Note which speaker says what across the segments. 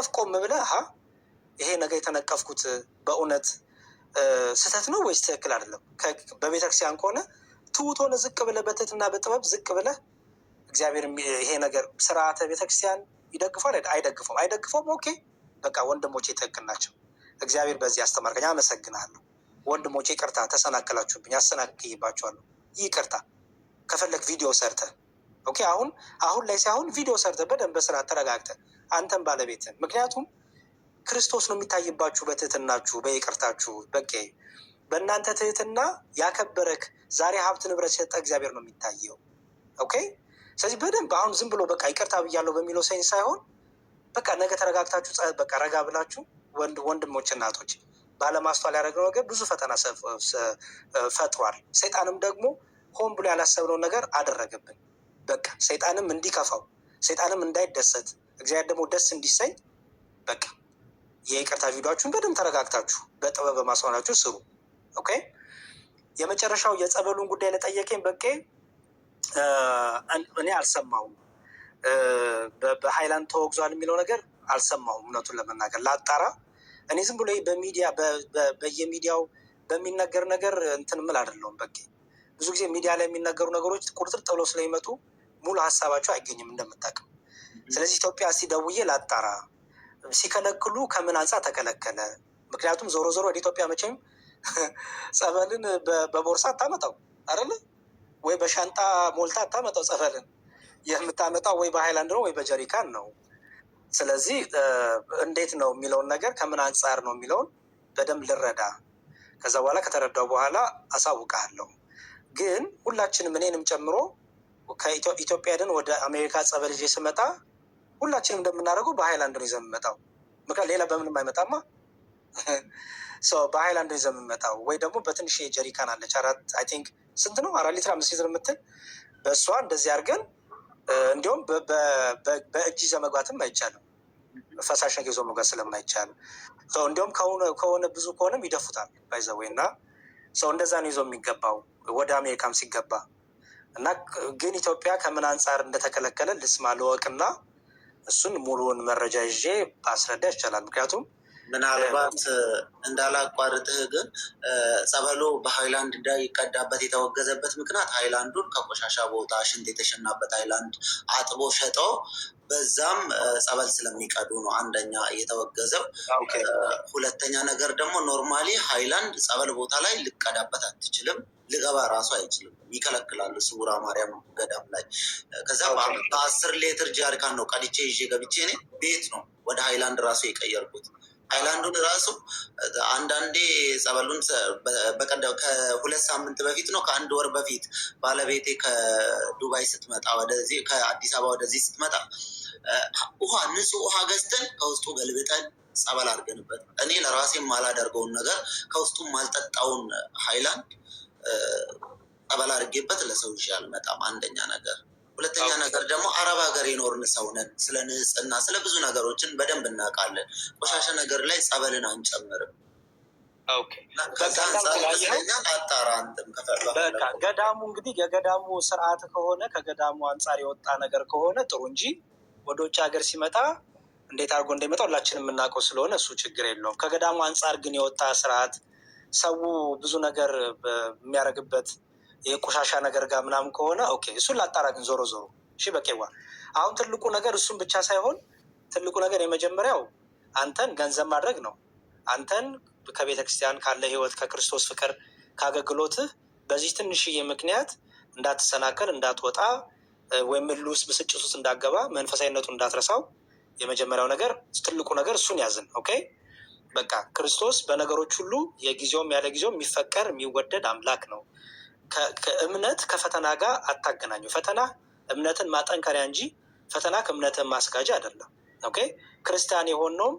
Speaker 1: ስትነቀፍ ቆም ብለህ ይሄ ነገር የተነቀፍኩት በእውነት ስህተት ነው ወይስ ትክክል አይደለም? በቤተክርስቲያን ከሆነ ትውት ሆነ ዝቅ ብለህ በትህትና በጥበብ ዝቅ ብለህ እግዚአብሔር ይሄ ነገር ስርዓተ ቤተክርስቲያን ይደግፋል አይደግፈውም? አይደግፈውም። ኦኬ በቃ ወንድሞቼ ትክክል ናቸው። እግዚአብሔር በዚህ አስተማርከኝ፣ አመሰግናለሁ። ወንድሞቼ ይቅርታ፣ ተሰናክላችሁብኝ፣ አሰናክይባችኋለሁ፣ ይቅርታ። ከፈለግ ቪዲዮ ሰርተ ኦኬ፣ አሁን ላይ ሳይሆን ቪዲዮ ሰርተ በደንብ በስርዓት ተረጋግተ አንተን ባለቤትን፣ ምክንያቱም ክርስቶስ ነው የሚታይባችሁ በትህትናችሁ በይቅርታችሁ። በቃ በእናንተ ትህትና ያከበረክ ዛሬ ሀብት ንብረት የሰጠ እግዚአብሔር ነው የሚታየው። ኦኬ። ስለዚህ በደንብ አሁን ዝም ብሎ በቃ ይቅርታ ብያለሁ በሚለው ሳይንስ ሳይሆን በቃ ነገ ተረጋግታችሁ በቃ ረጋ ብላችሁ ወንድሞች እናቶች፣ ባለማስተዋል ያደረግነው ነገር ብዙ ፈተና ፈጥሯል። ሰይጣንም ደግሞ ሆን ብሎ ያላሰብነውን ነገር አደረገብን። በቃ ሰይጣንም እንዲከፋው፣ ሰይጣንም እንዳይደሰት፣ እግዚአብሔር ደግሞ ደስ እንዲሰኝ በቃ የይቅርታ ቪዲዮችሁን በደንብ ተረጋግታችሁ በጥበብ በማስዋላችሁ ስሩ። ኦኬ። የመጨረሻው የጸበሉን ጉዳይ ለጠየቀኝ በቄ እኔ አልሰማሁም። በሃይላንድ ተወግዟል የሚለው ነገር አልሰማሁም። እውነቱን ለመናገር ላጣራ። እኔ ዝም ብሎ በሚዲያ በየሚዲያው በሚነገር ነገር እንትን ምል አይደለሁም። በቄ ብዙ ጊዜ ሚዲያ ላይ የሚነገሩ ነገሮች ቁርጥር ጥለው ስለሚመጡ ሙሉ ሀሳባቸው አይገኝም እንደምታውቅም። ስለዚህ ኢትዮጵያ እስቲ ደውዬ ላጣራ። ሲከለክሉ ከምን አንጻር ተከለከለ? ምክንያቱም ዞሮ ዞሮ ወደ ኢትዮጵያ መቼም ጸበልን በቦርሳ አታመጣው አይደለ ወይ? በሻንጣ ሞልታ አታመጣው። ጸበልን የምታመጣው ወይ በሃይላንድ ነው ወይ በጀሪካን ነው። ስለዚህ እንዴት ነው የሚለውን ነገር ከምን አንጻር ነው የሚለውን በደንብ ልረዳ። ከዛ በኋላ ከተረዳው በኋላ አሳውቃለሁ። ግን ሁላችንም እኔንም ጨምሮ ከኢትዮጵያ ደን ወደ አሜሪካ ጸበል ይዤ ስመጣ ሁላችንም እንደምናደርገው በሃይላንድ ነው ይዘን የምንመጣው። ምክንያት ሌላ በምንም አይመጣማ። በሃይላንድ ነው ይዘን የምንመጣው። ወይ ደግሞ በትንሽ ጀሪካን አለች፣ አይ ቲንክ ስንት ነው 4 ሊትር 5 ሊትር የምትል በእሷ እንደዚህ አድርገን እንዲሁም በእጅ ይዘህ መግባትም አይቻልም፣ ፈሳሽ ነገር ይዞ መግባት ስለማይቻል እንዲሁም ከሆነ ብዙ ከሆነም ይደፉታል ባይዘወይ እና ሰው እንደዛ ነው ይዞ የሚገባው ወደ አሜሪካም ሲገባ እና ግን ኢትዮጵያ ከምን አንጻር እንደተከለከለ ልስማ ልወቅና እሱን ሙሉውን መረጃ ይዤ አስረዳ ይቻላል። ምክንያቱም
Speaker 2: ምናልባት እንዳላቋርጥህ ግን ጸበሉ በሃይላንድ እንዳይቀዳበት የተወገዘበት ምክንያት ሃይላንዱን ከቆሻሻ ቦታ ሽንት የተሸናበት ሃይላንድ አጥቦ ሸጠው በዛም ጸበል ስለሚቀዱ ነው አንደኛ የተወገዘው። ሁለተኛ ነገር ደግሞ ኖርማሊ ሃይላንድ ጸበል ቦታ ላይ ልቀዳበት አትችልም፣ ልገባ ራሱ አይችልም፣ ይከለክላሉ ስውራ ማርያም ገዳም ላይ። ከዛ በ10 ሊትር ጃሪካን ነው ቀድቼ ይዤ ገብቼ እኔ ቤት ነው ወደ ሃይላንድ ራሱ የቀየርኩት። ሃይላንዱን ራሱ አንዳንዴ ጸበሉን ከ2 ሳምንት በፊት ነው ከ1 ወር በፊት ባለቤቴ ከዱባይ ስትመጣ ወደዚህ ከአዲስ አበባ ወደዚህ ስትመጣ ውሃ ንጹህ ውሃ ገዝተን ከውስጡ ገልብጠን ጸበል አድርገንበት እኔ ለራሴ ማላደርገውን ነገር ከውስጡ ማልጠጣውን ሃይላንድ ጸበል አድርጌበት ለሰው ይዤ አልመጣም። አንደኛ ነገር። ሁለተኛ ነገር ደግሞ አረብ ሀገር የኖርን ሰው ነን። ስለ ንጽህና ስለ ብዙ ነገሮችን በደንብ እናውቃለን። ቆሻሻ ነገር ላይ ጸበልን አንጨምርም። ከዛ አንጻር ይመስለኛል አጣራ አንተም ከፈለክ
Speaker 1: ገዳሙ እንግዲህ የገዳሙ ስርዓት ከሆነ ከገዳሙ አንጻር የወጣ ነገር ከሆነ ጥሩ እንጂ ወደ ውጭ ሀገር ሲመጣ እንዴት አድርጎ እንደሚመጣ ሁላችንም የምናውቀው ስለሆነ እሱ ችግር የለውም። ከገዳሙ አንጻር ግን የወጣ ስርዓት ሰው ብዙ ነገር የሚያደርግበት የቆሻሻ ነገር ጋር ምናምን ከሆነ ኦኬ፣ እሱን ላጣራ። ግን ዞሮ ዞሮ እሺ በቄዋ አሁን ትልቁ ነገር እሱን ብቻ ሳይሆን ትልቁ ነገር የመጀመሪያው አንተን ገንዘብ ማድረግ ነው። አንተን ከቤተ ክርስቲያን ካለ ህይወት ከክርስቶስ ፍቅር ከአገልግሎትህ በዚህ ትንሽዬ ምክንያት እንዳትሰናከል እንዳትወጣ ወይም ልውስ ብስጭት ውስጥ እንዳገባ መንፈሳዊነቱን እንዳትረሳው የመጀመሪያው ነገር ትልቁ ነገር እሱን ያዝን። ኦኬ በቃ ክርስቶስ በነገሮች ሁሉ የጊዜውም ያለ ጊዜው የሚፈቀር የሚወደድ አምላክ ነው። ከእምነት ከፈተና ጋር አታገናኙ። ፈተና እምነትን ማጠንከሪያ እንጂ ፈተና ከእምነትን ማስጋጃ አይደለም። ኦኬ ክርስቲያን የሆነውም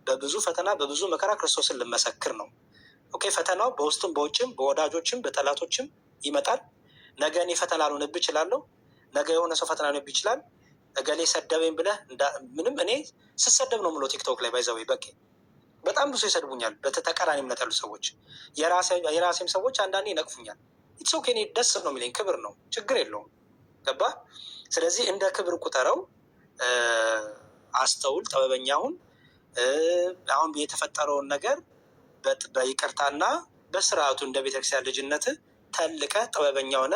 Speaker 1: በብዙ ፈተና በብዙ መከራ ክርስቶስን ልመሰክር ነው። ኦኬ ፈተናው በውስጥም በውጭም በወዳጆችም በጠላቶችም ይመጣል። ነገ እኔ ፈተና ልሆንብህ እችላለሁ። ነገ የሆነ ሰው ፈተና ሊሆንብህ ይችላል። እገሌ ሰደበኝ ብለህ ምንም እኔ ስሰደብ ነው የምለው ቲክቶክ ላይ ባይዘወይ በቃ በጣም ብዙ ይሰድቡኛል። በተቃራኒ እምነት ያሉ ሰዎች የራሴም ሰዎች አንዳንዴ ይነቅፉኛል። ኢትስ ኦኬ እኔ ደስ ነው የሚለኝ፣ ክብር ነው፣ ችግር የለውም። ገባ? ስለዚህ እንደ ክብር ቁጠረው፣ አስተውል፣ ጥበበኛ ሁን። አሁን የተፈጠረውን ነገር በይቅርታና በስርዓቱ እንደ ቤተክርስቲያን ልጅነት ተልቀ ጥበበኛ ሆነ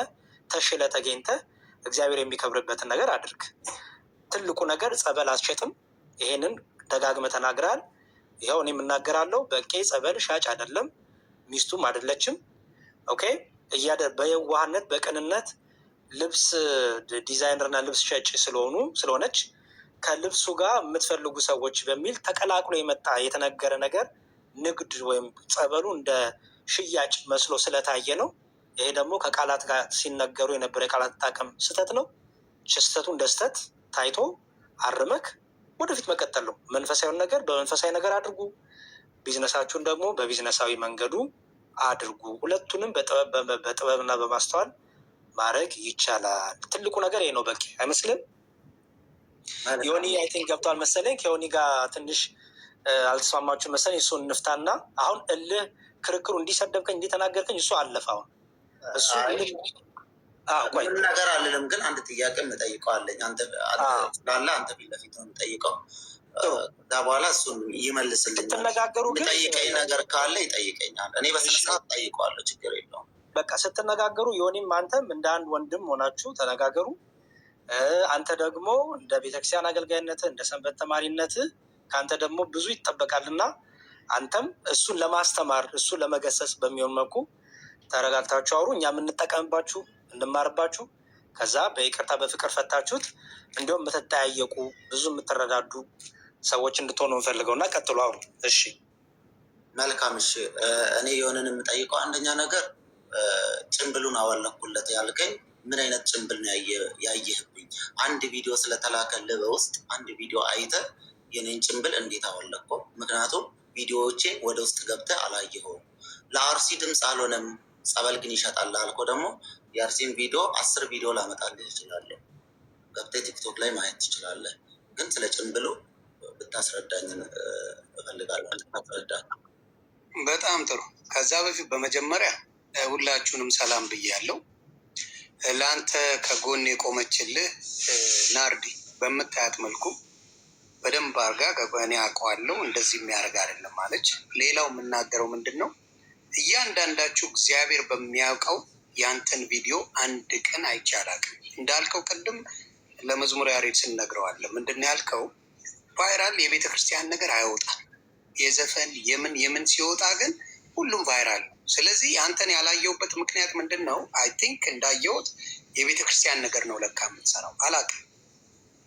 Speaker 1: ተሽለ ተገኝተ እግዚአብሔር የሚከብርበትን ነገር አድርግ። ትልቁ ነገር ጸበል አትሸጥም። ይሄንን ደጋግመ ተናግራል። ይኸው እኔ የምናገራለሁ። በቄ ጸበል ሻጭ አይደለም፣ ሚስቱም አይደለችም። ኦኬ በየዋህነት በቅንነት ልብስ ዲዛይነርና ልብስ ሸጭ ስለሆነች ከልብሱ ጋር የምትፈልጉ ሰዎች በሚል ተቀላቅሎ የመጣ የተነገረ ነገር ንግድ ወይም ጸበሉ እንደ ሽያጭ መስሎ ስለታየ ነው። ይሄ ደግሞ ከቃላት ጋር ሲነገሩ የነበረ የቃላት አጠቃቀም ስህተት ነው። ስህተቱ እንደ ስህተት ታይቶ አርመክ ወደፊት መቀጠል ነው። መንፈሳዊውን ነገር በመንፈሳዊ ነገር አድርጉ፣ ቢዝነሳችሁን ደግሞ በቢዝነሳዊ መንገዱ አድርጉ። ሁለቱንም በጥበብና በማስተዋል ማድረግ ይቻላል። ትልቁ ነገር ይሄ ነው። በቂ አይመስልም? ዮኒ አይ ቲንክ ገብቷል መሰለኝ። ከዮኒ ጋር ትንሽ አልተስማማችሁ መሰለኝ። እሱን እንፍታና አሁን እልህ ክርክሩ እንዲሰደብከኝ እንዲተናገርከኝ እሱ አለፈ። አሁን እሱ
Speaker 2: ምንም ነገር አልልም፣ ግን አንድ ጥያቄ እጠይቀዋለኝ። አንተ ፊት ለፊት ነው የምጠይቀው። ከዛ በኋላ እሱን ይመልስልኝ።
Speaker 1: ስትነጋገሩ ግን
Speaker 2: ጠይቀኝ ነገር ካለ ይጠይቀኛል። እኔ በስነስርዓት ጠይቀዋለሁ፣ ችግር የለውም።
Speaker 1: በቃ ስትነጋገሩ ዮኒም አንተም እንደ አንድ ወንድም ሆናችሁ ተነጋገሩ። አንተ ደግሞ እንደ ቤተክርስቲያን አገልጋይነት እንደ ሰንበት ተማሪነት ከአንተ ደግሞ ብዙ ይጠበቃልና አንተም እሱን ለማስተማር እሱን ለመገሰጽ በሚሆን መልኩ ተረጋግታችሁ አውሩ። እኛ የምንጠቀምባችሁ እንማርባችሁ። ከዛ በይቅርታ በፍቅር ፈታችሁት እንዲሁም የምትጠያየቁ ብዙ የምትረዳዱ ሰዎች እንድትሆኑ እንፈልገው እና ቀጥሎ አውሩ። እሺ
Speaker 2: መልካም። እሺ እኔ የሆነን የምጠይቀው አንደኛ ነገር ጭንብሉን አወለኩለት ያልከኝ ምን አይነት ጭንብል ነው ያየህብኝ? አንድ ቪዲዮ ስለተላከልህ በውስጥ አንድ ቪዲዮ አይተህ የኔን ጭንብል እንዴት አወለከው? ምክንያቱም ቪዲዮዎቼን ወደ ውስጥ ገብተህ አላየኸውም። ለአርሲ ድምፅ አልሆነም፣ ጸበል ግን ይሸጣል አልኮ ደግሞ የአርሲን ቪዲዮ 10 ቪዲዮ ላመጣልህ እችላለሁ። ገብተህ ቲክቶክ ላይ ማየት ትችላለህ። ግን ስለ ጭንብሉ ብታስረዳኝ እፈልጋለሁ። ታስረዳኝ።
Speaker 3: በጣም ጥሩ። ከዛ በፊት በመጀመሪያ ሁላችሁንም ሰላም ብያለሁ። ለአንተ ከጎን የቆመችልህ ናርዲ በምታያት መልኩ በደንብ አድርጋ እኔ አውቀዋለሁ እንደዚህ የሚያደርግ አይደለም ማለች። ሌላው የምናገረው ምንድን ነው፣ እያንዳንዳችሁ እግዚአብሔር በሚያውቀው ያንተን ቪዲዮ አንድ ቀን አይቼ አላውቅም። እንዳልከው ቅድም ለመዝሙር ያሬድ ስንነግረዋለን። ምንድን ነው ያልከው? ቫይራል የቤተ ክርስቲያን ነገር አይወጣም። የዘፈን የምን ሲወጣ ግን ሁሉም ቫይራል ነው። ስለዚህ አንተን ያላየውበት ምክንያት ምንድን ነው? አይ ቲንክ እንዳየሁት የቤተ ክርስቲያን ነገር ነው ለካ የምትሰራው። አላውቅም።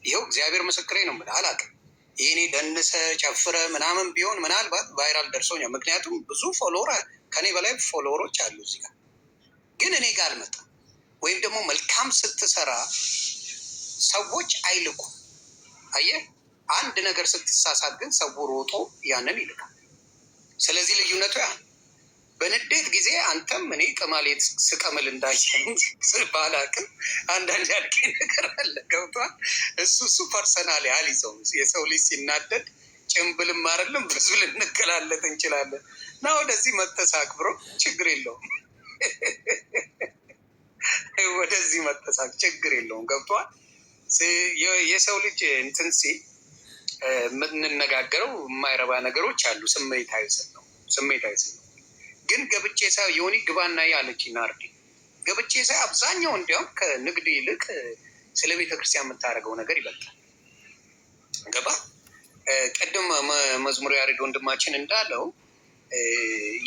Speaker 3: ይኸው እግዚአብሔር ምስክሬ ነው የምልህ አላውቅም። ይህኔ ደንሰ ጨፍረ ምናምን ቢሆን ምናልባት ቫይራል ደርሶኛል። ምክንያቱም ብዙ ፎሎወር ከኔ በላይ ፎሎወሮች አሉ እዚህ ጋር፣ ግን እኔ ጋር አልመጣም። ወይም ደግሞ መልካም ስትሰራ ሰዎች አይልኩም። አየህ፣ አንድ ነገር ስትሳሳት ግን ሰው ሮጦ ያንን ይልካል። ስለዚህ ልዩነቱ ያ በንዴት ጊዜ አንተም እኔ ቅማሌት ስቀምል እንዳየኝ ባላቅም አንዳንድ ያልከኝ ነገር አለ። ገብቷል? እሱ ፐርሰናል አልይዘው። የሰው ልጅ ሲናደድ ጭንብልም አይደለም ብዙ ልንገላለጥ እንችላለን። እና ወደዚህ መተሳቅ ብሮ ችግር የለውም። ወደዚህ መተሳቅ ችግር የለውም። ገብቷል? የሰው ልጅ እንትን ሲል የምንነጋገረው የማይረባ ነገሮች አሉ። ስሜታዊ ስል ነው። ግን ገብቼ ሳይ ዮኒ ግባና ያለች ናርዲ ገብቼ ሳይ አብዛኛው እንዲያውም ከንግድ ይልቅ ስለ ቤተክርስቲያን የምታደርገው ነገር ይበልጣል። ገባ? ቅድም መዝሙር ያሬድ ወንድማችን እንዳለው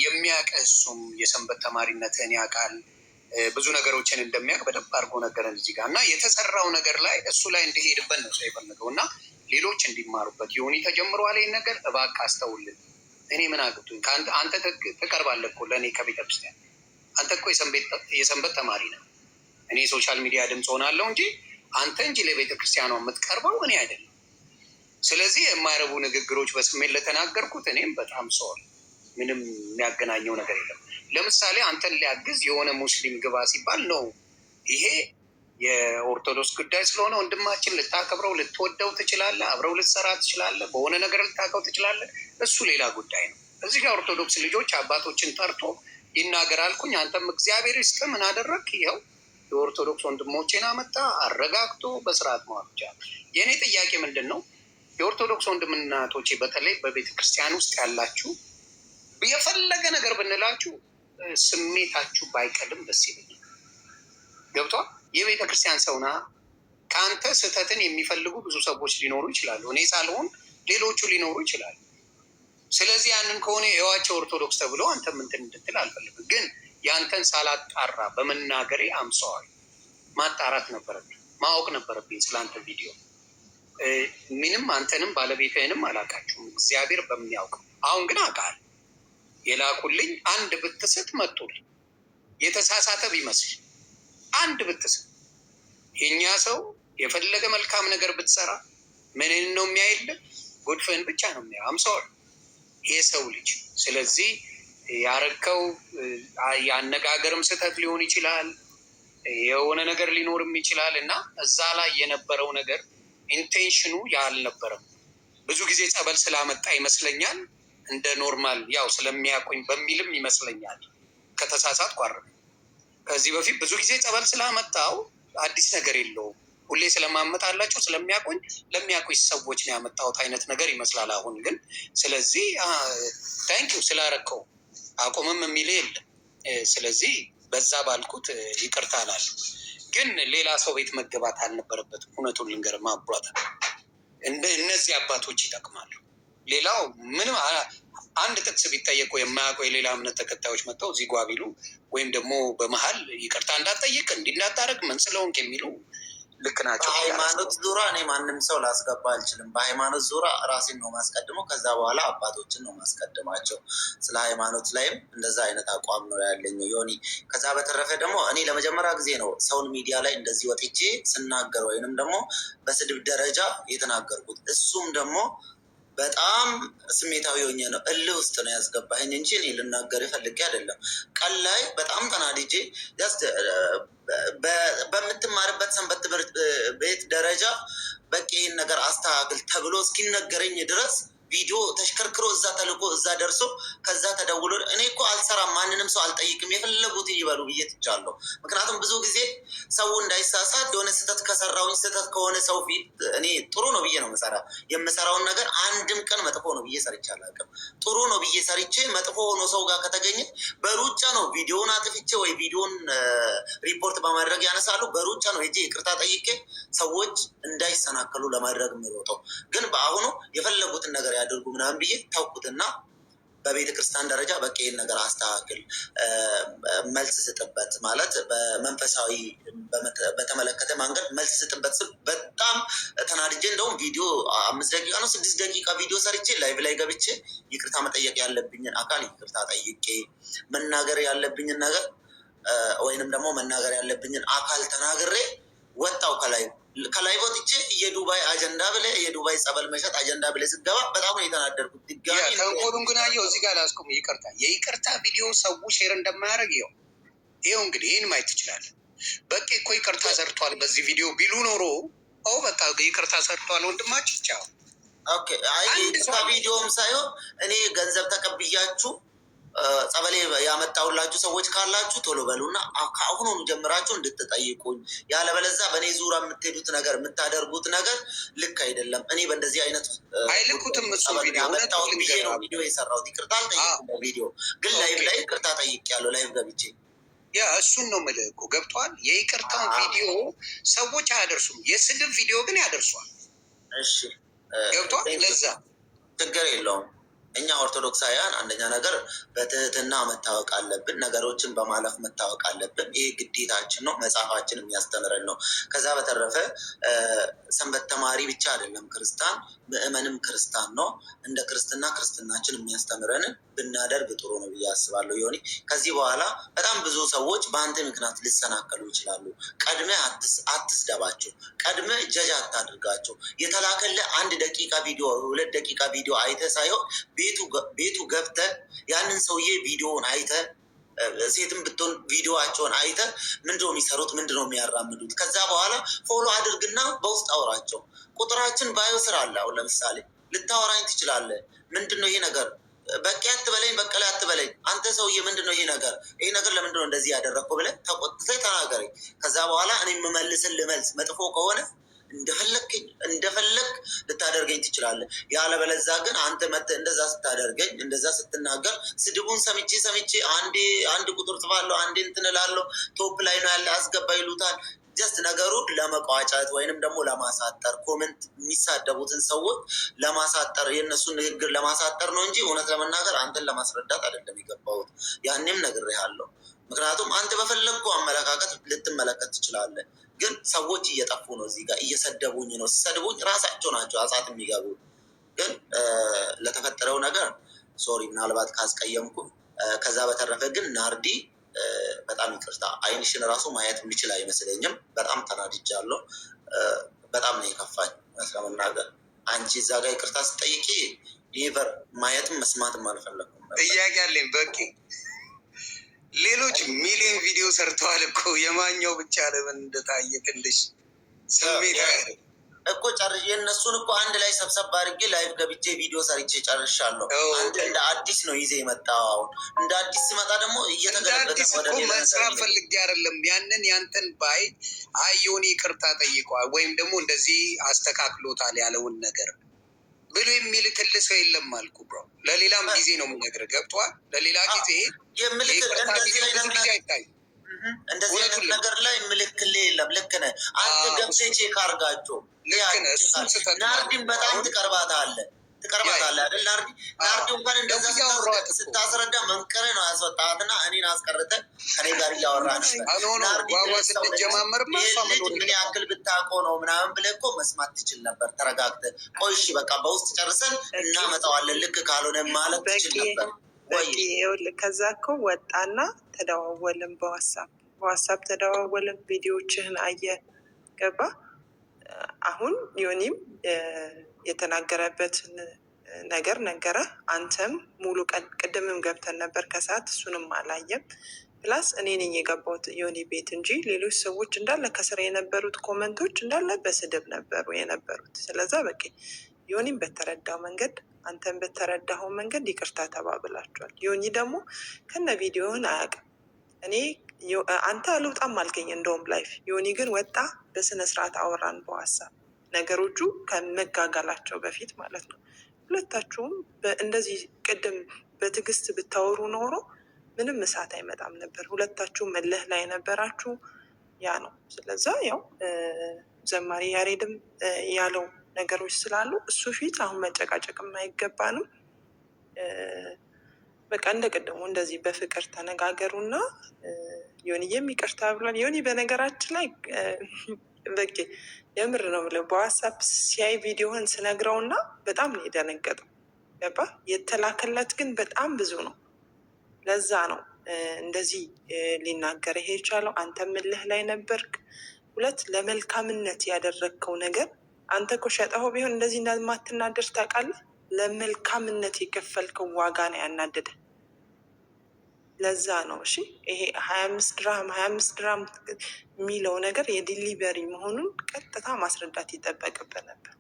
Speaker 3: የሚያውቅ እሱም የሰንበት ተማሪነትን ያውቃል። ብዙ ነገሮችን እንደሚያውቅ በደንብ አድርጎ ነገረን እዚህ ጋር እና የተሰራው ነገር ላይ እሱ ላይ እንዲሄድበት ነው ሰው የፈለገው እና ሌሎች እንዲማሩበት። ዮኒ ተጀምሯል ይህን ነገር እባክህ አስተውልን። እኔ ምን አግብቶኝ? አንተ ትቀርባለህ እኮ ለእኔ ከቤተክርስቲያን። አንተ እኮ የሰንበት ተማሪ ነህ። እኔ ሶሻል ሚዲያ ድምፅ ሆናለሁ እንጂ አንተ እንጂ ለቤተክርስቲያኗ የምትቀርበው እኔ አይደለም። ስለዚህ የማይረቡ ንግግሮች በስሜት ለተናገርኩት እኔም በጣም ሰዋል። ምንም የሚያገናኘው ነገር የለም። ለምሳሌ አንተን ሊያግዝ የሆነ ሙስሊም ግባ ሲባል ነው ይሄ የኦርቶዶክስ ጉዳይ ስለሆነ ወንድማችን ልታከብረው ልትወደው ትችላለህ፣ አብረው ልትሰራ ትችላለህ፣ በሆነ ነገር ልታውቀው ትችላለህ። እሱ ሌላ ጉዳይ ነው። እዚህ ጋር ኦርቶዶክስ ልጆች አባቶችን ጠርቶ ይናገር አልኩኝ። አንተም እግዚአብሔር ይስጥ ምን አደረግ? ይኸው የኦርቶዶክስ ወንድሞቼን አመጣ አረጋግቶ በስርዓት መዋል ብቻ። የእኔ ጥያቄ ምንድን ነው? የኦርቶዶክስ ወንድምናቶቼ በተለይ በቤተ ክርስቲያን ውስጥ ያላችሁ የፈለገ ነገር ብንላችሁ ስሜታችሁ ባይቀድም ደስ ይለኛል። ገብቷል? የቤተ ክርስቲያን ሰውና ከአንተ ስህተትን የሚፈልጉ ብዙ ሰዎች ሊኖሩ ይችላሉ። እኔ ሳልሆን ሌሎቹ ሊኖሩ ይችላሉ። ስለዚህ ያንን ከሆነ የዋቸው ኦርቶዶክስ ተብሎ አንተ ምንትን እንድትል አልፈልግም። ግን ያንተን ሳላጣራ በመናገሬ አምሰዋል። ማጣራት ነበረብኝ፣ ማወቅ ነበረብኝ ስለአንተ ቪዲዮ። ምንም አንተንም ባለቤትህንም አላውቃችሁም፣ እግዚአብሔር በሚያውቀው። አሁን ግን አውቃለሁ። የላኩልኝ አንድ ብትስት መጡልኝ፣ የተሳሳተ ቢመስል አንድ ብትስት። የእኛ ሰው የፈለገ መልካም ነገር ብትሰራ ምንን ነው የሚያይልን? ጉድፍህን ብቻ ነው የሚያ አምሰዋል የሰው ልጅ። ስለዚህ ያረከው የአነጋገርም ስህተት ሊሆን ይችላል፣ የሆነ ነገር ሊኖርም ይችላል እና እዛ ላይ የነበረው ነገር ኢንቴንሽኑ ያልነበረም። ብዙ ጊዜ ጸበል ስላመጣ ይመስለኛል እንደ ኖርማል ያው ስለሚያቆኝ በሚልም ይመስለኛል ከተሳሳት ቋር። ከዚህ በፊት ብዙ ጊዜ ጸበል ስላመጣው አዲስ ነገር የለውም፣ ሁሌ ስለማመጣላቸው ስለሚያቆኝ ለሚያቆኝ ሰዎች ነው ያመጣሁት አይነት ነገር ይመስላል አሁን ግን። ስለዚህ ታንኪው ስላረከው አቁምም የሚል የለም። ስለዚህ በዛ ባልኩት ይቅርታ እላለሁ። ግን ሌላ ሰው ቤት መገባት አልነበረበትም። እውነቱን ልንገር ማብሯት እነዚህ አባቶች ይጠቅማሉ። ሌላው ምንም አንድ ጥቅስ ቢጠየቁ የማያውቁ የሌላ እምነት ተከታዮች መጥተው እዚህ ጓ ቢሉ ወይም ደግሞ በመሀል ይቅርታ እንዳትጠይቅ እንዲህ እንዳታደርግ ምን ስለሆንክ የሚሉ ልክ ናቸው።
Speaker 2: በሃይማኖት ዙሪያ እኔ ማንም ሰው ላስገባ አልችልም። በሃይማኖት ዙሪያ ራሴን ነው ማስቀድመው፣ ከዛ በኋላ አባቶችን ነው ማስቀድማቸው። ስለ ሃይማኖት ላይም እንደዛ አይነት አቋም ነው ያለኝ ዮኒ። ከዛ በተረፈ ደግሞ እኔ ለመጀመሪያ ጊዜ ነው ሰውን ሚዲያ ላይ እንደዚህ ወጥቼ ስናገር ወይንም ደግሞ በስድብ ደረጃ የተናገርኩት። እሱም ደግሞ በጣም ስሜታዊ ሆኜ ነው፣ እልህ ውስጥ ነው ያስገባኝ እንጂ እኔ ልናገር ፈልጌ አይደለም። ቀን ላይ በጣም ተናድጄ በምትማርበት ሰንበት ትምህርት ቤት ደረጃ በቂ ይህን ነገር አስተካክል ተብሎ እስኪነገረኝ ድረስ ቪዲዮ ተሽከርክሮ እዛ ተልኮ እዛ ደርሶ ከዛ ተደውሎ እኔ እኮ አልሰራም፣ ማንንም ሰው አልጠይቅም፣ የፈለጉትን ይበሉ ብዬ ትቻለሁ። ምክንያቱም ብዙ ጊዜ ሰው እንዳይሳሳት የሆነ ስህተት ከሰራውኝ ስህተት ከሆነ ሰው ፊት እኔ ጥሩ ነው ብዬ ነው የምሰራውን ነገር አንድም ቀን መጥፎ ነው ብዬ ሰርቼ አላውቅም። ጥሩ ነው ብዬ ሰርቼ መጥፎ ሆኖ ሰው ጋር ከተገኘ በሩጫ ነው ቪዲዮውን አጥፍቼ ወይ ቪዲዮን ሪፖርት በማድረግ ያነሳሉ። በሩጫ ነው ሄጄ ይቅርታ ጠይቄ ሰዎች እንዳይሰናከሉ ለማድረግ የሚሮጠው። ግን በአሁኑ የፈለጉትን ነገር ያደርጉ ምናምን ብዬ ታውቁትና በቤተ ክርስቲያን ደረጃ በቂ ነገር አስተካክል፣ መልስ ስጥበት ማለት በመንፈሳዊ በተመለከተ መንገድ መልስ ስጥበት ስል በጣም ተናድጄ እንደውም ቪዲዮ 5 ደቂቃ ነው 6 ደቂቃ ቪዲዮ ሰርቼ ላይቭ ላይ ገብቼ ይቅርታ መጠየቅ ያለብኝን አካል ይቅርታ ጠይቄ መናገር ያለብኝን ነገር ወይንም ደግሞ መናገር ያለብኝን አካል ተናግሬ ወጣው ከላይ ወጥቼ የዱባይ አጀንዳ ብለ የዱባይ ጸበል መሸጥ አጀንዳ ብለ ስገባ በጣም ነው የተናደርኩት። ድጋሚ
Speaker 3: ተንኮሉን ግን አየው እዚህ ጋር ላስቆም። የይቅርታ ቪዲዮ ሰው ሼር እንደማያደርግ ይኸው እንግዲህ ይህን ማየት ትችላለህ። በቃ እኮ ይቅርታ ሰርቷል በዚህ ቪዲዮ ቢሉ ኖሮ በቃ ይቅርታ ሰርቷል ወንድማችን ቻው።
Speaker 2: ይቅርታ ቪዲዮም ሳይሆን እኔ ገንዘብ ተቀብያችሁ ጸበሌ ያመጣሁላችሁ ሰዎች ካላችሁ ቶሎ በሉና ከአሁኑኑ ጀምራችሁ እንድትጠይቁኝ፣ ያለበለዚያ በእኔ ዙሪያ የምትሄዱት ነገር የምታደርጉት ነገር ልክ አይደለም። እኔ በእንደዚህ አይነት
Speaker 3: አይልኩትም እሱ
Speaker 2: ያመጣሁት ብዬ ነው ቪዲዮ የሰራሁት። ይቅርታ አልጠይቁም። በቪዲዮ ግን ላይቭ ላይ ይቅርታ ጠይቄያለሁ። ላይቭ ገብቼ
Speaker 3: እሱን ነው የምልህ እኮ ገብቷል። የይቅርታውን ቪዲዮ ሰዎች አያደርሱም፣ የስድብ ቪዲዮ ግን ያደርሷል።
Speaker 2: እሺ
Speaker 3: ገብቷል። ለዛ
Speaker 2: ችግር የለውም። እኛ ኦርቶዶክሳውያን አንደኛ ነገር በትህትና መታወቅ አለብን። ነገሮችን በማለፍ መታወቅ አለብን። ይህ ግዴታችን ነው። መጽሐፋችን የሚያስተምረን ነው። ከዛ በተረፈ ሰንበት ተማሪ ብቻ አይደለም ክርስቲያን፣ ምዕመንም ክርስቲያን ነው። እንደ ክርስትናችን የሚያስተምረንን ብናደርግ ጥሩ ነው ብዬ አስባለሁ። ዮኒ ከዚህ በኋላ በጣም ብዙ ሰዎች በአንተ ምክንያት ሊሰናከሉ ይችላሉ። ቀድመ አትስደባቸው፣ ቀድመ ጀጅ አታድርጋቸው። የተላከለ 1 ደቂቃ ቪዲዮ 2 ደቂቃ ቪዲዮ አይተ ሳይሆን ቤቱ ገብተ ያንን ሰውዬ ቪዲዮውን አይተ ሴትም ብትሆን ቪዲዮዋቸውን አይተ ምንድነው የሚሰሩት፣ ምንድነው የሚያራምዱት፣ ከዛ በኋላ ፎሎ አድርግና በውስጥ አውራቸው። ቁጥራችን ባዮ ስራ አለ። አሁን ለምሳሌ ልታወራኝ ትችላለህ። ምንድነው ይሄ ነገር በቂ አትበለኝ፣ በቀለ አትበለኝ። አንተ ሰውዬ ምንድነው ይሄ ነገር ለምንድነው እንደዚህ ያደረግከው ብለህ ተቆጥተህ ተናገረኝ። ከዛ በኋላ እኔ የምመልስልህ መልስ መጥፎ ከሆነ እንደፈለግ ልታደርገኝ ትችላለህ። ያለበለዚያ ግን አንተ መተህ እንደዛ ስታደርገኝ እንደዛ ስትናገር ስድቡን ሰምቼ አንድ ቁጥር ጽፋለሁ፣ አንዴ እንትን እላለሁ። ቶፕ ላይ ነው ያለ አስገባ ይሉታል። ጀስት ነገሩን ለመቋጨት ወይንም ደግሞ ለማሳጠር ኮመንት የሚሳደቡትን ሰዎች ለማሳጠር የእነሱን ንግግር ለማሳጠር ነው እንጂ እውነት ለመናገር አንተን ለማስረዳት አይደለም የገባሁት። ያኔም ነግሬሃለሁ። ምክንያቱም አንተ በፈለግኩ አመለካከት ልትመለከት ትችላለህ። ግን ሰዎች እየጠፉ ነው፣ እዚህ ጋር እየሰደቡኝ ነው። ሲሰድቡኝ ራሳቸው ናቸው አጻት የሚገቡ። ግን ለተፈጠረው ነገር ሶሪ ምናልባት ካስቀየምኩ። ከዛ በተረፈ ግን ናርዲ በጣም ይቅርታ። አይንሽን ራሱ ማየት የሚችል አይመስለኝም። በጣም ተናድጃለሁ። በጣም ነው የከፋኝ ለመናገር። አንቺ እዛ ጋር ይቅርታ ስጠይቂ ሊቨር ማየትም መስማትም አልፈለኩም።
Speaker 3: ጥያቄ አለኝ በቂ ሌሎች ሚሊዮን ቪዲዮ ሰርተዋል እኮ የማኛው ብቻ ለምን እንደታየ ትንሽ ስሜት
Speaker 2: እኮ ጨርሼ የእነሱን እኮ አንድ ላይ ሰብሰብ አድርጌ ላይቭ ገብቼ ቪዲዮ ሰርቼ ጨርሻለሁ። አንተ እንደ አዲስ ነው ይዘህ የመጣው። አሁን እንደ አዲስ ሲመጣ ደግሞ እየተገለበጠ
Speaker 3: ወደ መስራት ፈልጌ አይደለም። ያንን ያንተን ባይ አየውን ይቅርታ ጠይቀዋል ወይም ደግሞ እንደዚህ አስተካክሎታል ያለውን ነገር ብሎ የሚልክልህ ሰው የለም አልኩ ብሮ። ለሌላም ጊዜ ነው የምነግርህ ገብቶሃል? ለሌላ ጊዜ
Speaker 2: እንደዚህ አይነት ነገር ላይ ምልክልህ የለም። ልክ ነህ አንተ። ገብተህ ቼክ አድርጋቸው። ናርዲን በጣም ትቀርባታለህ አይደል? ናርዲ እንኳን እንደዛ ስታስረዳ መንቀረ ነው ያስወጣትና እኔን አስቀርተህ ከኔ ጋር እያወራህ ምን ያክል ብታውቀው ነው ምናምን ብለህ እኮ መስማት ትችል ነበር። ተረጋግተህ ቆይ እሺ በቃ በውስጥ ጨርሰን እናመጣዋለን ልክ ካልሆነ ማለት ትችል ነበር።
Speaker 4: ከዛ እኮ ወጣና ተደዋወልን፣ በዋትሳፕ ተደዋወልን። ቪዲዮዎችህን አየ ገባ። አሁን ዮኒም የተናገረበትን ነገር ነገረ። አንተም ሙሉ ቀን ቅድምም ገብተን ነበር ከሰዓት፣ እሱንም አላየም። ፕላስ እኔ ነኝ የገባሁት ዮኒ ቤት እንጂ ሌሎች ሰዎች እንዳለ ከስራ የነበሩት ኮመንቶች እንዳለ በስድብ ነበሩ የነበሩት። ስለዛ በቃ ዮኒም በተረዳው መንገድ አንተን በተረዳኸው መንገድ ይቅርታ ተባብላችኋል። ዮኒ ደግሞ ከነ ቪዲዮህን አያውቅም። እኔ አንተ አልወጣም አልከኝ እንደውም ላይፍ። ዮኒ ግን ወጣ፣ በስነስርዓት አወራን በዋትሳፕ ነገሮቹ ከመጋጋላቸው በፊት ማለት ነው። ሁለታችሁም እንደዚህ ቅድም በትዕግስት ብታወሩ ኖሮ ምንም እሳት አይመጣም ነበር። ሁለታችሁም እልህ ላይ ነበራችሁ። ያ ነው። ስለዛ ያው ዘማሪ ያሬድም ያለው ነገሮች ስላሉ እሱ ፊት አሁን መጨቃጨቅም አይገባንም። በቃ እንደ ቅድሙ እንደዚህ በፍቅር ተነጋገሩና ዮኒዬም ይቅርታ ብሏል። ዮኒ በነገራችን ላይ በቃ የምር ነው የምልህ በዋትሳፕ ሲያይ ቪዲዮህን ስነግረውና በጣም ነው የደነገጠው። ገባ። የተላከለት ግን በጣም ብዙ ነው። ለዛ ነው እንደዚህ ሊናገር ይሄ የቻለው። አንተ ምልህ ላይ ነበርክ። ሁለት ለመልካምነት ያደረግከው ነገር አንተ እኮ ሸጠኸው ቢሆን እንደዚህ እንደማትናደድ ታውቃለህ። ለመልካምነት የከፈልከው ዋጋ ነው ያናደደ። ለዛ ነው እሺ። ይሄ 25 ድራም የሚለው ነገር የዲሊቨሪ መሆኑን ቀጥታ ማስረዳት ይጠበቅበት ነበር።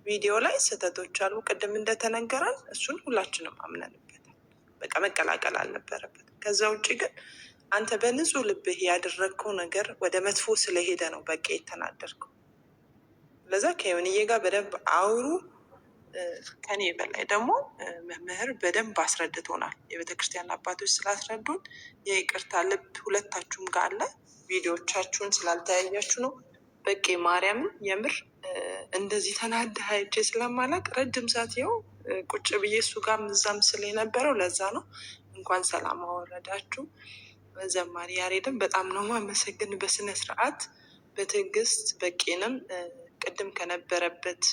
Speaker 4: ቪዲዮ ላይ ስህተቶች አሉ ቅድም እንደተነገረን፣ እሱን ሁላችንም አምነንበታል። በቃ መቀላቀል አልነበረበት። ከዛ ውጭ ግን አንተ በንጹህ ልብህ ያደረግከው ነገር ወደ መጥፎ ስለሄደ ነው በቃ የተናደርገው። ለዛ ከዮኒዬ ጋር በደንብ አውሩ። ከኔ በላይ ደግሞ መምህር በደንብ አስረድቶናል። የቤተክርስቲያን አባቶች ስላስረዱን የይቅርታ ልብ ሁለታችሁም ጋር አለ። ቪዲዮቻችሁን ስላልተያያችሁ ነው። በቄ ማርያምን የምር እንደዚህ ተናደህ አይቼ ስለማላቅ ረጅም ሰዓት ይኸው ቁጭ ብዬ እሱ ጋር እዛም ስል የነበረው ለዛ ነው። እንኳን ሰላም አወረዳችሁ። ዘማሪ ያሬድም በጣም ነው ማመሰግን። በስነ ስርዓት በትዕግስት በቄንም ቅድም ከነበረበት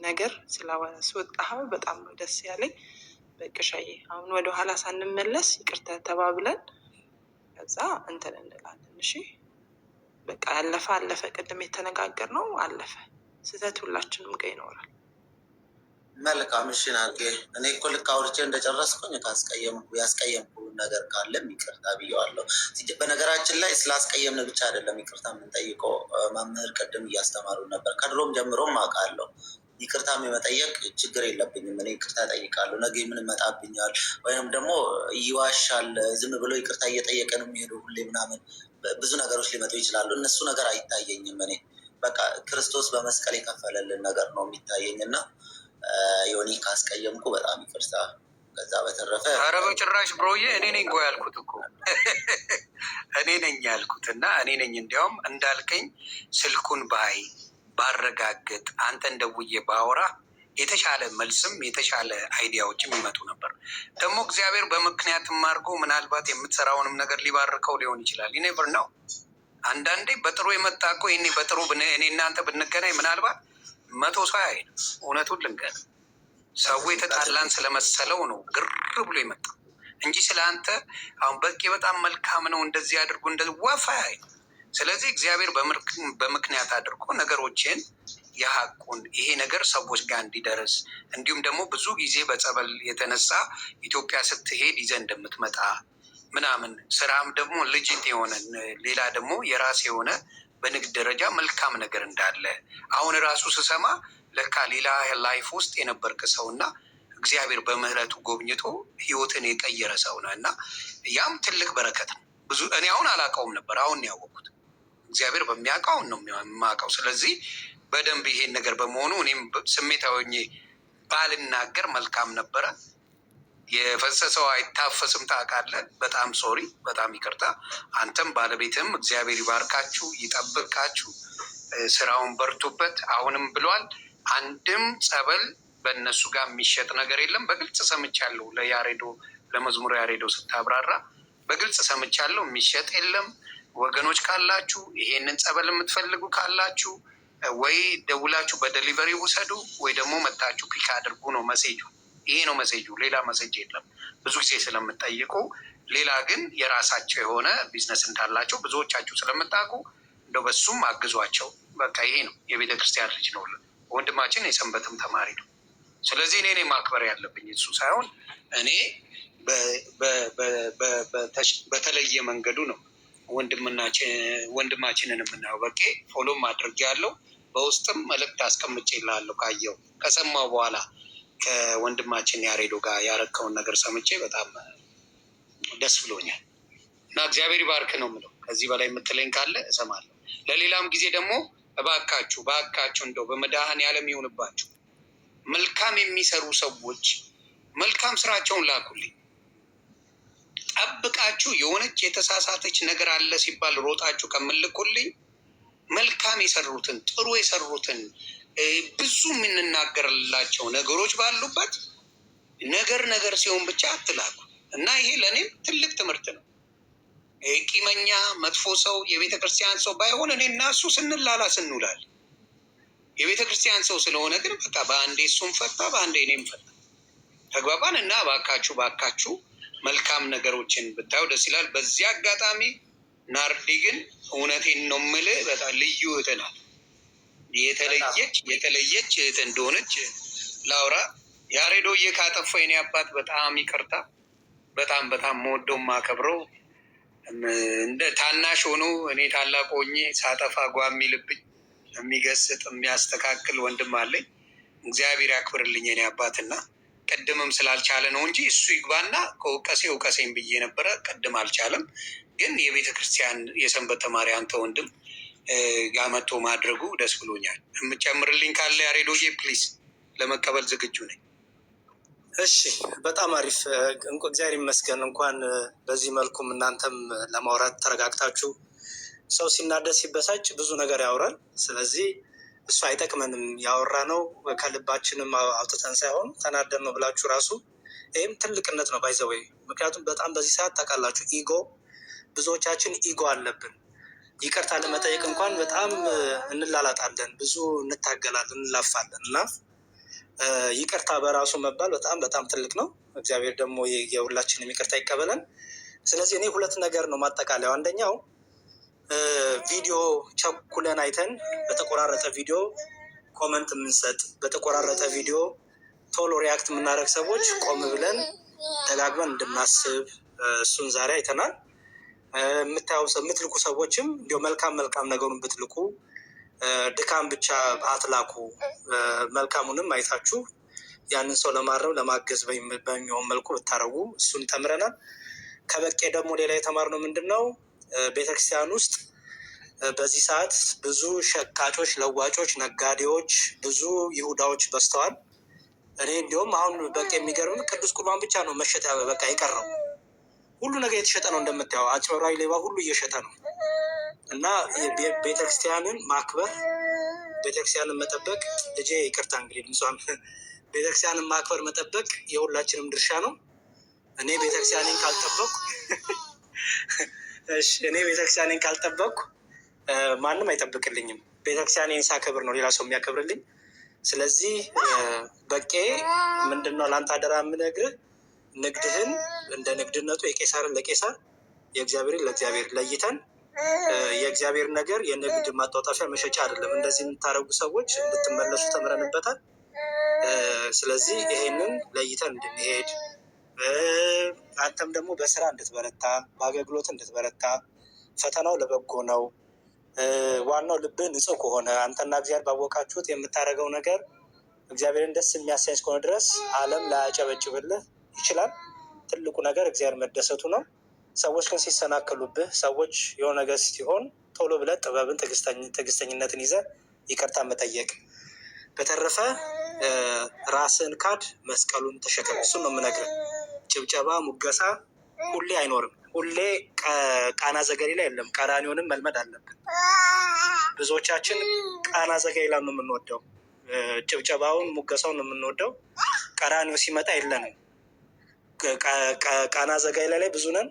Speaker 4: ነገር ስላስወጣኸው በጣም ነው ደስ ያለኝ። በቅሻዬ አሁን ወደኋላ ሳንመለስ ይቅርታ ተባብለን ከዛ እንትን እንላለን። እሺ በቃ ያለፈ አለፈ። ቅድም የተነጋገርነው አለፈ። ስህተት ሁላችንም ጋር ይኖራል።
Speaker 2: መልካም እሺ ናርጌ። እኔ እኮ ልክ አውርቼ እንደጨረስኩኝ ያስቀየምኩ ነገር ካለም ይቅርታ ብየዋለሁ። በነገራችን ላይ ስላስቀየምን ብቻ አይደለም ይቅርታ የምንጠይቀው። መምህር ቅድም እያስተማሩ ነበር። ከድሮም ጀምሮም አውቃለሁ። ይቅርታም የመጠየቅ ችግር የለብኝም። እኔ ይቅርታ ጠይቃለሁ። ነገ ምን መጣብኛል ወይም ደግሞ ይዋሻል ዝም ብሎ ይቅርታ እየጠየቀ ነው የሚሄደው ሁሌ ምናምን ብዙ ነገሮች ሊመጡ ይችላሉ። እነሱ ነገር አይታየኝም። እኔ በቃ ክርስቶስ በመስቀል የከፈለልን ነገር ነው የሚታየኝ እና ዮኒ ካስቀየምኩ በጣም ይቅርታ። ከዛ በተረፈ
Speaker 3: ኧረ በጭራሽ ብሮዬ፣ እኔ ነኝ እኮ ያልኩት እኮ እኔ ነኝ ያልኩት እና እኔ ነኝ እንዲያውም እንዳልከኝ ስልኩን ባረጋግጥ አንተን ደውዬ ባወራ የተሻለ መልስም የተሻለ አይዲያዎችም ይመጡ ነበር። ደግሞ እግዚአብሔር በምክንያትም አድርጎ ምናልባት የምትሰራውንም ነገር ሊባርከው ሊሆን ይችላል። ኔቨር ነው። አንዳንዴ በጥሩ የመጣ እኮ ይሄኔ በጥሩ እኔ እናንተ ብንገናኝ ምናልባት 100 ሰው አይሄድ። እውነቱን ልንገር፣ ሰው የተጣላን ስለመሰለው ነው ግር ብሎ የመጣ እንጂ ስለ አንተ አሁን በቂ በጣም መልካም ነው እንደዚህ አድርጎ እንደዚህ ወፋ አይሄድ። ስለዚህ እግዚአብሔር በምክንያት አድርጎ ነገሮችን የሀቁን ይሄ ነገር ሰዎች ጋር እንዲደርስ እንዲሁም ደግሞ ብዙ ጊዜ በጸበል የተነሳ ኢትዮጵያ ስትሄድ ይዘህ እንደምትመጣ ምናምን ስራም ደግሞ ልጅት የሆነ ሌላ ደግሞ የራስ የሆነ በንግድ ደረጃ መልካም ነገር እንዳለ አሁን ራሱ ስሰማ ለካ ሌላ ላይፍ ውስጥ የነበርክ ሰው እና እግዚአብሔር በምህረቱ ጎብኝቶ ህይወትን የቀየረ ሰው ነው እና ያም ትልቅ በረከት ነው። ብዙ እኔ አሁን አላውቀውም ነበር፣ አሁን ያወቅኩት እግዚአብሔር በሚያውቀውን ነው የማውቀው። ስለዚህ በደንብ ይሄን ነገር በመሆኑ እኔም ስሜታዊ ሆኜ ባልናገር መልካም ነበረ። የፈሰሰው አይታፈስም ታውቃለህ። በጣም ሶሪ፣ በጣም ይቅርታ። አንተም ባለቤትም እግዚአብሔር ይባርካችሁ፣ ይጠብቃችሁ፣ ስራውን በርቱበት። አሁንም ብሏል አንድም ጸበል በእነሱ ጋር የሚሸጥ ነገር የለም። በግልጽ ሰምቻለሁ። ለያሬዶ ለመዝሙር ያሬዶ ስታብራራ በግልጽ ሰምቻለሁ። የሚሸጥ የለም። ወገኖች ካላችሁ ይሄንን ጸበል የምትፈልጉ ካላችሁ ወይ ደውላችሁ በደሊቨሪ ውሰዱ ወይ ደግሞ መታችሁ ፒክ አድርጉ ነው መሴጁ። ይሄ ነው መሴጁ፣ ሌላ መሴጅ የለም። ብዙ ጊዜ ስለምጠይቁ ሌላ ግን የራሳቸው የሆነ ቢዝነስ እንዳላቸው ብዙዎቻችሁ ስለምታውቁ እንደው በሱም አግዟቸው። በቃ ይሄ ነው። የቤተ ክርስቲያን ልጅ ነው ወንድማችን፣ የሰንበትም ተማሪ ነው። ስለዚህ እኔ ማክበር ያለብኝ እሱ ሳይሆን እኔ በተለየ መንገዱ ነው ወንድማችንን የምናየው። በቄ ፎሎም አድርጌ ያለው በውስጥም መልእክት አስቀምጬልሃለሁ። ካየው ከሰማው በኋላ ከወንድማችን ያሬዶ ጋር ያረከውን ነገር ሰምቼ በጣም ደስ ብሎኛል እና እግዚአብሔር ይባርክ ነው የምለው። ከዚህ በላይ የምትለኝ ካለ እሰማለሁ። ለሌላም ጊዜ ደግሞ እባካችሁ እንደው በመድኃኔዓለም ይሁንባችሁ መልካም የሚሰሩ ሰዎች መልካም ስራቸውን ላኩልኝ። ጠብቃችሁ የሆነች የተሳሳተች ነገር አለ ሲባል ሮጣችሁ ከምልኩልኝ መልካም የሰሩትን ጥሩ የሰሩትን ብዙ የምንናገርላቸው ነገሮች ባሉበት ነገር ሲሆን ብቻ አትላኩ እና ይሄ ለእኔም ትልቅ ትምህርት ነው። ቂመኛ መጥፎ ሰው የቤተ ክርስቲያን ሰው ባይሆን እኔ እና እሱ ስንላላስ እንውላለን። የቤተ ክርስቲያን ሰው ስለሆነ ግን በቃ በአንዴ እሱም ፈታ በአንዴ እኔም ፈታ ተግባባን እና ባካችሁ መልካም ነገሮችን ብታዩ ደስ ይላል። በዚህ አጋጣሚ ናርዲ ግን እውነቴን ነው የምልህ በጣም ልዩ እህት ናት። የተለየች እህት እንደሆነች ላውራ። ያሬዶዬ ካጠፋ የኔ አባት በጣም ይቅርታ። በጣም መወደው ማከብረው እንደ ታናሽ ሆኖ እኔ ታላቅ ሆኜ ሳጠፋ ጓ የሚልብኝ የሚገስጥ የሚያስተካክል ወንድም አለኝ። እግዚአብሔር ያክብርልኝ የኔ አባትና ቅድምም ስላልቻለ ነው እንጂ እሱ ይግባና እውቀሴን ብዬ ነበረ። ቅድም አልቻለም። ግን የቤተ ክርስቲያን የሰንበት ተማሪ አንተ ወንድም ጋር መጥቶ ማድረጉ ደስ ብሎኛል። የምጨምርልኝ ካለ ያሬዶዬ ፕሊዝ፣ ለመቀበል ዝግጁ ነኝ።
Speaker 1: እሺ፣ በጣም አሪፍ። እግዚአብሔር ይመስገን። እንኳን በዚህ መልኩም እናንተም ለማውራት ተረጋግታችሁ። ሰው ሲናደድ ሲበሳጭ ብዙ ነገር ያወራል። ስለዚህ እሱ አይጠቅመንም። ያወራ ነው ከልባችንም አውጥተን ሳይሆን ተናደድ ነው ብላችሁ ራሱ ይህም ትልቅነት ነው ባይዘወይ። ምክንያቱም በጣም በዚህ ሰዓት ታውቃላችሁ ኢጎ፣ ብዙዎቻችን ኢጎ አለብን። ይቅርታ ለመጠየቅ እንኳን በጣም እንላላጣለን፣ ብዙ እንታገላለን፣ እንላፋለን እና ይቅርታ በራሱ መባል በጣም ትልቅ ነው። እግዚአብሔር ደግሞ የሁላችንም ይቅርታ ይቀበለን። ስለዚህ እኔ ሁለት ነገር ነው ማጠቃለያው። አንደኛው ቪዲዮ ቸኩለን አይተን በተቆራረጠ ቪዲዮ ኮመንት የምንሰጥ፣ በተቆራረጠ ቪዲዮ ቶሎ ሪያክት የምናደርግ ሰዎች ቆም ብለን ደጋግመን እንድናስብ እሱን ዛሬ አይተናል። የምትልኩ ሰዎችም እንዲያው መልካም ነገሩን ብትልኩ፣ ድካም ብቻ አትላኩ። መልካሙንም አይታችሁ ያንን ሰው ለማረም ለማገዝ በሚሆን መልኩ ብታረጉ እሱን ተምረናል። ከበቄ ደግሞ ሌላ የተማርነው ምንድን ነው? ቤተክርስቲያን ውስጥ በዚህ ሰዓት ብዙ ሸቃጮች፣ ለዋጮች፣ ነጋዴዎች፣ ብዙ ይሁዳዎች በዝተዋል። እኔ እንዲሁም አሁን በቃ የሚገርም ቅዱስ ቁርባን ብቻ ነው መሸጥ በቃ የቀረው። ሁሉ ነገር የተሸጠ ነው እንደምታየው፣ አጭበርባሪ ሌባ ሁሉ እየሸጠ ነው። እና ቤተክርስቲያንን ማክበር፣ ቤተክርስቲያንን መጠበቅ፣ ልጄ ይቅርታ እንግዲህ ድምጿን፣ ቤተክርስቲያንን ማክበር መጠበቅ የሁላችንም ድርሻ ነው። እኔ ቤተክርስቲያንን ካልጠበቅኩ ማንም አይጠብቅልኝም። ቤተክርስቲያንን ሳከብር ነው ሌላ ሰው የሚያከብርልኝ። ስለዚህ በቄ ምንድነው ለአንተ አደራ የምነግርህ፣ ንግድህን እንደ ንግድነቱ የቄሳርን ለቄሳር የእግዚአብሔርን ለእግዚአብሔር ለይተን፣ የእግዚአብሔር ነገር የንግድ ማጣጣፊያ መሸጫ አይደለም። እንደዚህ የምታደርጉ ሰዎች እንድትመለሱ ተምረንበታል። ስለዚህ ይሄንን ለይተን እንድንሄድ፣ አንተም ደግሞ በስራ እንድትበረታ፣ በአገልግሎት እንድትበረታ። ፈተናው ለበጎ ነው። ዋናው ልብህ ንጹህ ከሆነ፣ አንተና እግዚአብሔር ባወቃችሁት የምታደርገው ነገር እግዚአብሔርን ደስ የሚያሰኝ እስከሆነ ድረስ ዓለም ላያጨበጭብልህ ይችላል። ትልቁ ነገር እግዚአብሔር መደሰቱ ነው። ሰዎች ግን ሲሰናከሉብህ፣ ሰዎች የሆነ ነገር ሲሆን ቶሎ ብለህ ጥበብን፣ ትዕግስተኝነትን ይዘህ ይቅርታ መጠየቅ። በተረፈ ራስን ካድ፣ መስቀሉን ተሸከም። እሱን ነው የምነግርህ። ጭብጨባ፣ ሙገሳ ሁሌ አይኖርም። ሁሌ ቃና ዘገሊላ የለም። ቀራንዮንም መልመድ አለብን። ብዙዎቻችን ቃና ዘገሊላ ነው የምንወደው፣ ጭብጨባውን ሙገሳውን ነው የምንወደው። ቀራንዮ ሲመጣ የለንም። ቃና ዘገሊላ ላይ ብዙ ነን።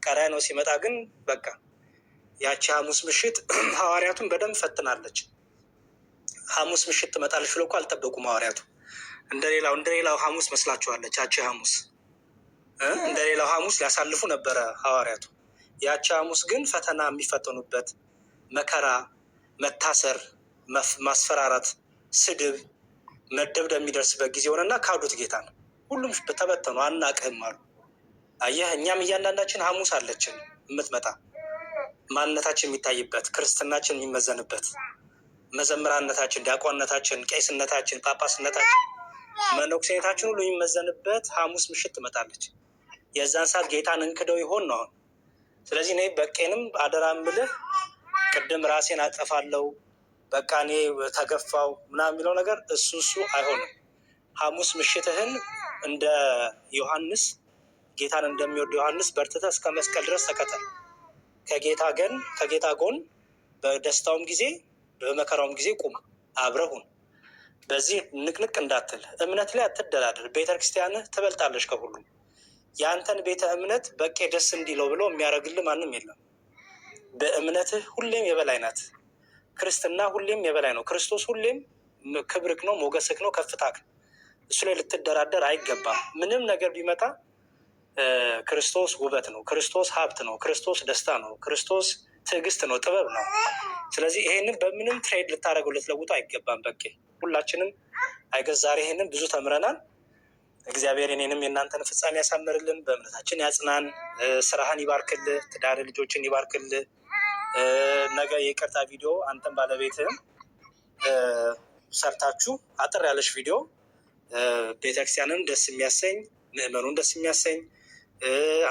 Speaker 1: ቀራንዮ ሲመጣ ግን በቃ ያቺ ሐሙስ ምሽት ሐዋርያቱን በደንብ ፈትናለች። ሐሙስ ምሽት ትመጣለች ብለው እኮ አልጠበቁም ሐዋርያቱ። እንደሌላው ሐሙስ መስላችኋለች ያቺ ሐሙስ። እንደሌላው ሐሙስ ሊያሳልፉ ነበረ ሐዋርያቱ። ያቺ ሐሙስ ግን ፈተና የሚፈተኑበት፣ መከራ፣ መታሰር፣ ማስፈራራት፣ ስድብ፣ መደብደብ የሚደርስበት ጊዜ ሆነና ካዱት ጌታ ነው። ሁሉም ተበተኑ፣ አናቅህም አሉ። አየህ፣ እኛም እያንዳንዳችን ሐሙስ አለችን የምትመጣ፣ ማንነታችን የሚታይበት፣ ክርስትናችን የሚመዘንበት፣ መዘምራነታችን፣ ዲያቆንነታችን፣ ቄስነታችን፣ ጳጳስነታችን፣ መነኩሴነታችን ሁሉ የሚመዘንበት ሐሙስ ምሽት ትመጣለች። የዛን ሰዓት ጌታን እንክደው ይሆን ነው። ስለዚህ እኔ በቄንም አደራ ምልህ፣ ቅድም ራሴን አጠፋለው በቃ እኔ ተገፋው ምናምን የሚለው ነገር እሱ አይሆንም። ሐሙስ ምሽትህን እንደ ዮሐንስ፣ ጌታን እንደሚወድ ዮሐንስ በርትተህ እስከ መስቀል ድረስ ተከተል። ከጌታ ጎን በደስታውም ጊዜ በመከራውም ጊዜ ቁም፣ አብረሁን። በዚህ ንቅንቅ እንዳትል፣ እምነት ላይ አትደራደር። ቤተክርስቲያንህ ትበልጣለች ከሁሉም። የአንተን ቤተ እምነት በቄ ደስ እንዲለው ብሎ የሚያደርግልህ ማንም የለም። በእምነትህ ሁሌም የበላይ ናት። ክርስትና ሁሌም የበላይ ነው። ክርስቶስ ሁሌም ክብርክ ነው፣ ሞገስክ ነው፣ ከፍታክ። እሱ ላይ ልትደራደር አይገባም። ምንም ነገር ቢመጣ ክርስቶስ ውበት ነው፣ ክርስቶስ ሀብት ነው፣ ክርስቶስ ደስታ ነው፣ ክርስቶስ ትዕግስት ነው፣ ጥበብ ነው። ስለዚህ ይሄንን በምንም ትሬድ ልታደርገው ልትለውጡ አይገባም። በቄ ሁላችንም አይገዝ ዛሬ ይሄንን ብዙ ተምረናል። እግዚአብሔር እኔንም የእናንተን ፍጻሜ ያሳምርልን፣ በእምነታችን ያጽናን፣ ስራህን ይባርክልህ፣ ትዳር ልጆችን ይባርክልህ። ነገ የይቅርታ ቪዲዮ አንተን ባለቤትህም ሰርታችሁ አጥር ያለች ቪዲዮ ቤተክርስቲያንን ደስ የሚያሰኝ፣ ምዕመኑን ደስ የሚያሰኝ፣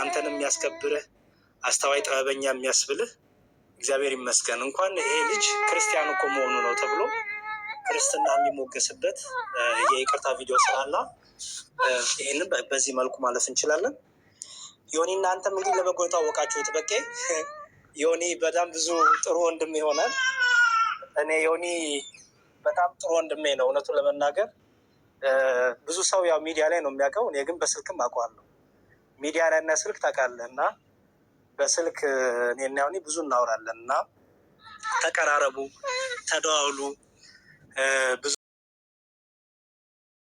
Speaker 1: አንተንም የሚያስከብርህ፣ አስተዋይ ጥበበኛ የሚያስብልህ። እግዚአብሔር ይመስገን። እንኳን ይሄ ልጅ ክርስቲያን እኮ መሆኑ ነው ተብሎ ክርስትና የሚሞገስበት የይቅርታ ቪዲዮ ስላላ ይህንን በዚህ መልኩ ማለፍ እንችላለን። ዮኒ እናንተም እንግዲህ ለበጎ የታወቃችሁት በቄ ዮኒ በጣም ብዙ ጥሩ ወንድሜ ይሆናል። እኔ ዮኒ በጣም ጥሩ ወንድሜ ነው። እውነቱን ለመናገር ብዙ ሰው ያው ሚዲያ ላይ ነው የሚያውቀው፣ እኔ ግን በስልክም አውቀዋለሁ። ሚዲያ ላይ እና ስልክ ታውቃለህ፣ እና በስልክ እኔና ዮኒ ብዙ እናወራለን እና ተቀራረቡ፣ ተደዋውሉ። ብዙ